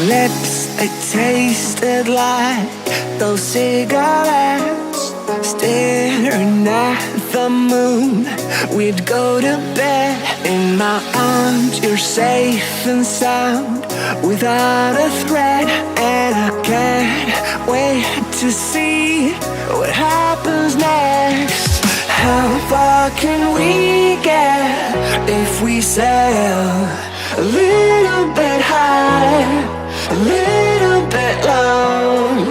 lips, they tasted like those cigarettes. Staring at the moon, we'd go to bed. In my arms, you're safe and sound, without a threat. And I can't wait to see what happens next. How far can we get if we sail a little bit high, a little bit low?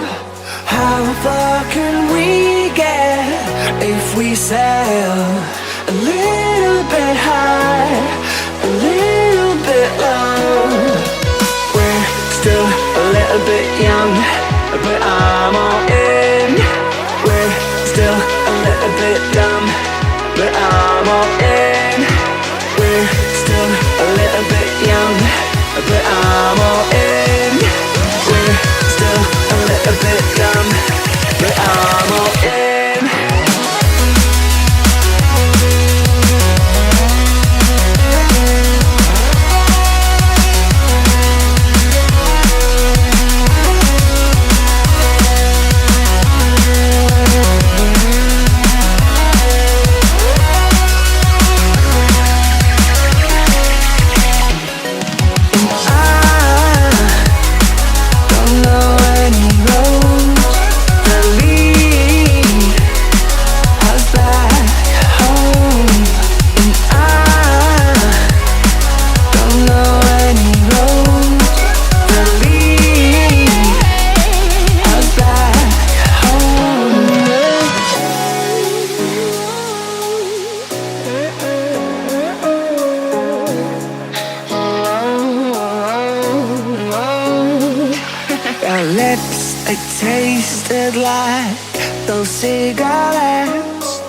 How far can we get if we sail a little bit high, a little bit low? We're still a little bit young, but I'm all in. We're still a little bit dumb, but I'm all in. We're still a little bit young, but I'm all in. We're still a little bit dumb, but I'm all in. Our lips, they tasted like those cigarettes.